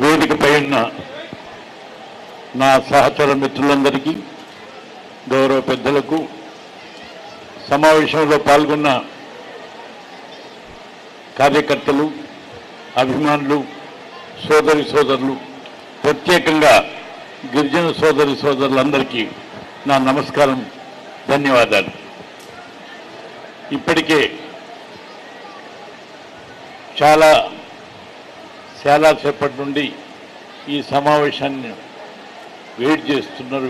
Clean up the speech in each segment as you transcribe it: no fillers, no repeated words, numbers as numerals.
వేదికపై ఉన్న నా సహచర మిత్రులందరికీ, గౌరవ పెద్దలకు, సమావేశంలో పాల్గొన్న కార్యకర్తలు, అభిమానులు, సోదరి సోదరులు, ప్రత్యేకంగా గిరిజన సోదరి సోదరులందరికీ నా నమస్కారం, ధన్యవాదాలు. ఇప్పటికే చాలా సేపటి నుండి ఈ సమావేశాన్ని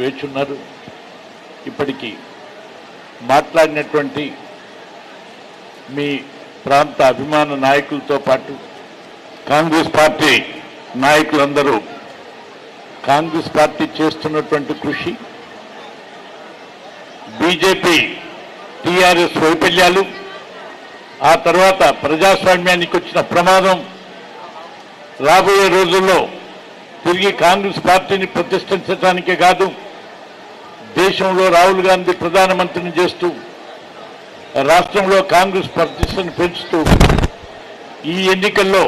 వేచున్నారు. ఇప్పటికీ మాట్లాడినటువంటి మీ ప్రాంత అభిమాన నాయకులతో పాటు కాంగ్రెస్ పార్టీ నాయకులందరూ కాంగ్రెస్ పార్టీ చేస్తున్నటువంటి కృషి, బీజేపీ టీఆర్ఎస్ వైఫల్యాలు, ఆ తర్వాత ప్రజాస్వామ్యానికి వచ్చిన ప్రమాదం, రాబోయే రోజుల్లో తిరిగి కాంగ్రెస్ పార్టీని ప్రతిష్ఠించడానికే కాదు, దేశంలో రాహుల్ గాంధీ ప్రధానమంత్రిని చేస్తూ రాష్ట్రంలో కాంగ్రెస్ ప్రతిష్టను పెంచుతూ ఈ ఎన్నికల్లో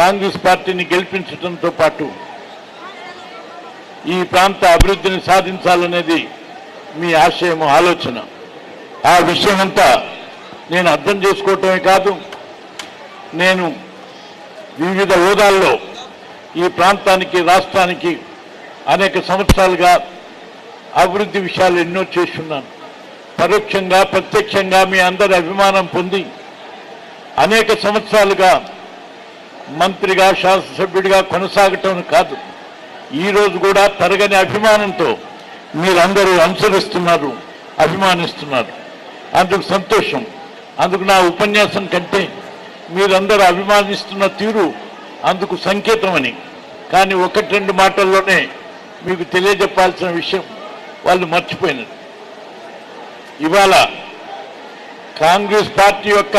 కాంగ్రెస్ పార్టీని గెలిపించడంతో పాటు ఈ ప్రాంత అభివృద్ధిని సాధించాలనేది మీ ఆశయం, ఆలోచన. ఆ విషయమంతా నేను అర్థం చేసుకోవటమే కాదు, నేను వివిధ హోదాల్లో ఈ ప్రాంతానికి, రాష్ట్రానికి అనేక సంవత్సరాలుగా అభివృద్ధి విషయాలు ఎన్నో చేస్తున్నాను. పరోక్షంగా ప్రత్యక్షంగా మీ అందరి అభిమానం పొంది అనేక సంవత్సరాలుగా మంత్రిగా, శాసనసభ్యుడిగా కొనసాగటం కాదు, ఈరోజు కూడా తరగని అభిమానంతో మీరందరూ అనుసరిస్తున్నారు, అభిమానిస్తున్నారు. అందుకు సంతోషం. అందుకు నా ఉపన్యాసం కంటే మీరందరూ అభిమానిస్తున్న తీరు అందుకు సంకేతమని. కానీ 1-2 మాటల్లోనే మీకు తెలియజెప్పాల్సిన విషయం వాళ్ళు మర్చిపోయినారు. ఇవాళ కాంగ్రెస్ పార్టీ యొక్క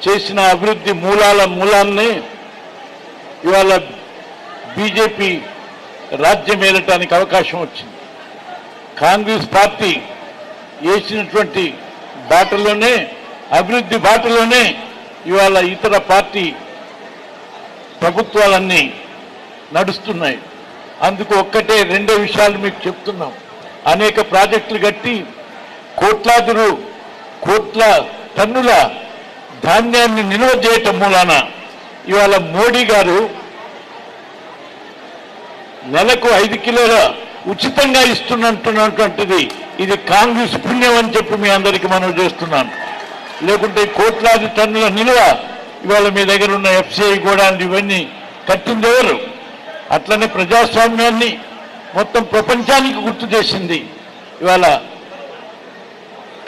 చేసిన అభివృద్ధి మూలాన్ని ఇవాళ బీజేపీ రాజ్యం ఏలటానికి అవకాశం వచ్చింది. కాంగ్రెస్ పార్టీ వేసినటువంటి బాటలోనే, అభివృద్ధి బాటలోనే ఇవాళ ఇతర పార్టీ ప్రభుత్వాలన్నీ నడుస్తున్నాయి. అందుకు 1-2 విషయాలు మీకు చెప్తున్నాం. అనేక ప్రాజెక్టులు కట్టి కోట్ల టన్నుల ధాన్యాన్ని నిల్వ చేయటం మూలాన ఇవాళ మోడీ గారు నెలకు 5 కిలోల ఉచితంగా ఇస్తున్నటువంటిది ఇది కాంగ్రెస్ పుణ్యం అని చెప్పి మీ అందరికీ మనం చేస్తున్నాను. లేకుంటే కోట్లాది టన్నుల నిల్వ ఇవాళ మీ దగ్గర ఉన్న ఎఫ్సిఐ కూడా ఇవన్నీ కట్టింది ఎవరు? అట్లనే ప్రజాస్వామ్యాన్ని మొత్తం ప్రపంచానికి గుర్తు చేసింది ఇవాళ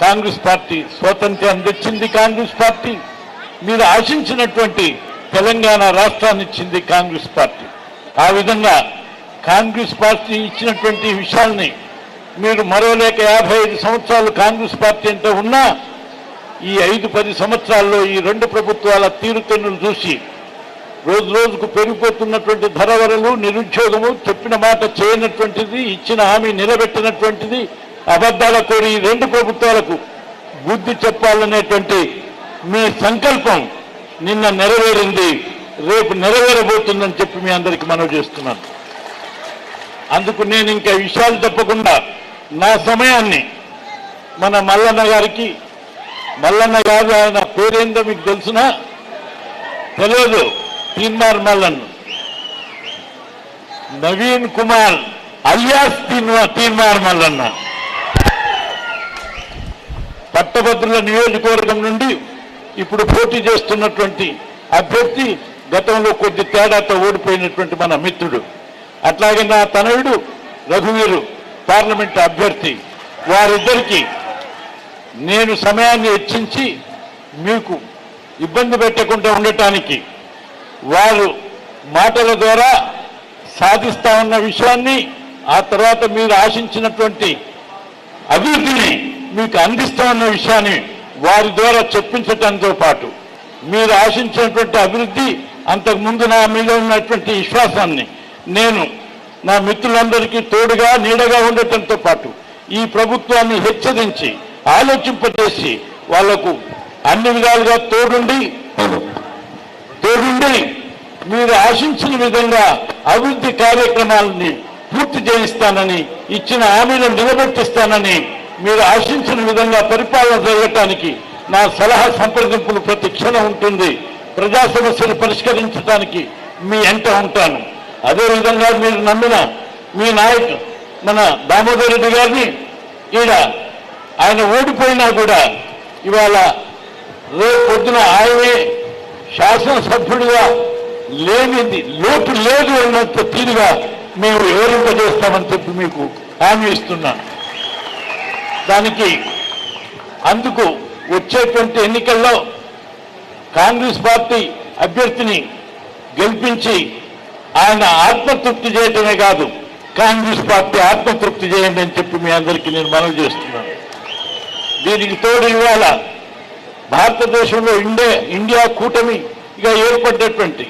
కాంగ్రెస్ పార్టీ. స్వాతంత్ర్యాన్ని తెచ్చింది కాంగ్రెస్ పార్టీ. మీరు ఆశించినటువంటి తెలంగాణ రాష్ట్రాన్ని ఇచ్చింది కాంగ్రెస్ పార్టీ. ఆ విధంగా కాంగ్రెస్ పార్టీ ఇచ్చినటువంటి విషయాల్ని మీరు మరోలేక 55 సంవత్సరాలు కాంగ్రెస్ పార్టీ అంటే ఉన్నా ఈ 5-10 సంవత్సరాల్లో ఈ 2 ప్రభుత్వాల తీరుతెన్నులు చూసి రోజు రోజుకు పెరిగిపోతున్నటువంటి ధరవరలు, నిరుద్యోగము, చెప్పిన మాట చేయనటువంటిది, ఇచ్చిన హామీ నిలబెట్టినటువంటిది, అబద్ధాల కోరి ఈ 2 ప్రభుత్వాలకు బుద్ధి చెప్పాలనేటువంటి మీ సంకల్పం నిన్న నెరవేరింది, రేపు నెరవేరబోతుందని చెప్పి మీ అందరికీ మనవి చేస్తున్నాను. అందుకు నేను ఇంకా విషయాలు చెప్పకుండా నా సమయాన్ని మన మల్లన్న గారికి, మల్లన్న గారు ఆయన పేరేందో మీకు తెలుసునా? తెలియదు. తీన్మార్ మల్లన్న, నవీన్ కుమార్ అలియాస్ తీన్మార్ మల్లన్న, పట్టభద్రుల నియోజకవర్గం నుండి ఇప్పుడు పోటీ చేస్తున్నటువంటి అభ్యర్థి, గతంలో కొద్ది తేడాతో ఓడిపోయినటువంటి మన మిత్రుడు. అట్లాగే నా తనయుడు రఘువీరు పార్లమెంట్ అభ్యర్థి. వారిద్దరికీ నేను సమయాన్ని వెచ్చించి మీకు ఇబ్బంది పెట్టకుండా ఉండటానికి, వారు మాటల ద్వారా సాధిస్తా ఉన్న విషయాన్ని, ఆ తర్వాత మీరు ఆశించినటువంటి అభివృద్ధిని మీకు అందిస్తా ఉన్న విషయాన్ని వారి ద్వారా చెప్పించడంతో పాటు మీరు ఆశించినటువంటి అభివృద్ధి, అంతకుముందు నా మీద ఉన్నటువంటి విశ్వాసాన్ని నేను నా మిత్రులందరికీ తోడుగా, నీడగా ఉండటంతో పాటు ఈ ప్రభుత్వాన్ని హెచ్చరించి ఆలోచింపజేసి వాళ్లకు అన్ని విధాలుగా తోడుండి మీరు ఆశించిన విధంగా అభివృద్ధి కార్యక్రమాలని పూర్తి చేయిస్తానని, ఇచ్చిన హామీలను నిలబెట్టిస్తానని, మీరు ఆశించిన విధంగా పరిపాలన జరగటానికి నా సలహా సంప్రదింపులు ప్రతి క్షణం ఉంటుంది. ప్రజా సమస్యలు పరిష్కరించడానికి మీ వెంట ఉంటాను. అదేవిధంగా మీరు నమ్మిన మీ నాయకుడు మన దామోదర్ రెడ్డి గారిని ఆయన ఓడిపోయినా కూడా ఇవాళ రేపు పొద్దున ఆయనే శాసనసభ్యుడిగా లేనిది లోటు లేదు అన్నంత తీరుగా మేము వివరింపజేస్తామని చెప్పి మీకు హామీ ఇస్తున్నాను. అందుకు వచ్చేటువంటి ఎన్నికల్లో కాంగ్రెస్ పార్టీ అభ్యర్థిని గెలిపించి ఆయన ఆత్మతృప్తి చేయటమే కాదు, కాంగ్రెస్ పార్టీ ఆత్మతృప్తి చేయండి అని చెప్పి మీ అందరికీ నేను మనవి చేస్తున్నాను. దీనికి తోడు ఇవాళ భారతదేశంలో ఇండియా కూటమిగా ఏర్పడ్డటువంటి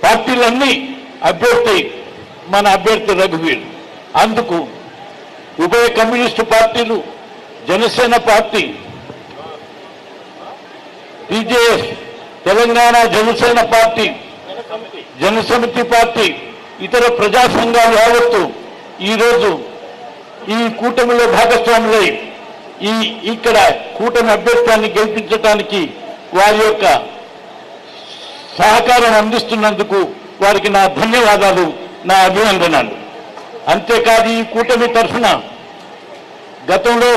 పార్టీలన్నీ మన అభ్యర్థి రఘువీర్. అందుకు ఉభయ కమ్యూనిస్టు పార్టీలు, Janasena party, TJS, Telangana Janasena party, Janasamithi party, ఇతర ప్రజా సంఘాలు యావత్తు ఈరోజు ఈ కూటమిలో భాగస్వాములై ఇక్కడ కూటమి అభ్యర్థాన్ని గెలిపించడానికి వారి యొక్క సహకారం అందిస్తున్నందుకు వారికి నా ధన్యవాదాలు, నా అభినందనలు. అంతేకాదు ఈ కూటమి తరఫున గతంలో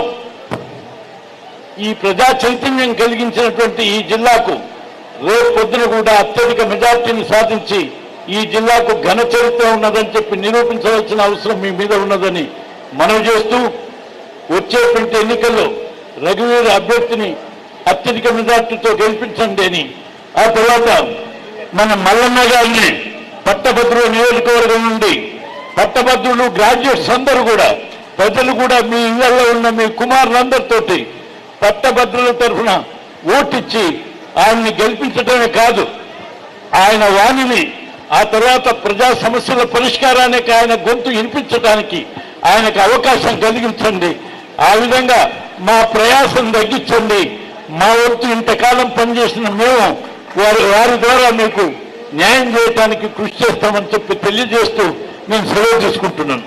ఈ ప్రజా చైతన్యం కలిగించినటువంటి ఈ జిల్లాకు రేపు పొద్దున కూడా అత్యధిక మెజార్టీని సాధించి ఈ జిల్లాకు ఘన చరిత్ర ఉన్నదని చెప్పి నిరూపించవలసిన అవసరం మీ మీద ఉన్నదని మనవి చేస్తూ, వచ్చేటువంటి ఎన్నికల్లో రఘువీర్ అభ్యర్థిని అత్యధిక మెజార్టీతో గెలిపించండి అని, ఆ తర్వాత మన మల్లన్న గారిని పట్టభద్రుల నియోజకవర్గం నుండి పట్టభద్రులు, గ్రాడ్యుయేట్స్ అందరూ కూడా, ప్రజలు కూడా మీ ఇళ్లలో ఉన్న మీ కుమారులందరితోటి పట్టభద్రుల తరఫున ఓటిచ్చి ఆయన్ని గెలిపించడమే కాదు, ఆయన వాణిని ఆ తర్వాత ప్రజా సమస్యల పరిష్కారానికి ఆయన గొంతు వినిపించడానికి ఆయనకు అవకాశం కలిగించండి. ఆ విధంగా మా ప్రయాసం తగ్గించండి. మా వంతు ఇంతకాలం పనిచేసిన మేము వారి ద్వారా మీకు న్యాయం చేయడానికి కృషి చేస్తామని చెప్పి తెలియజేస్తూ నేను సెలవు తీసుకుంటున్నాను.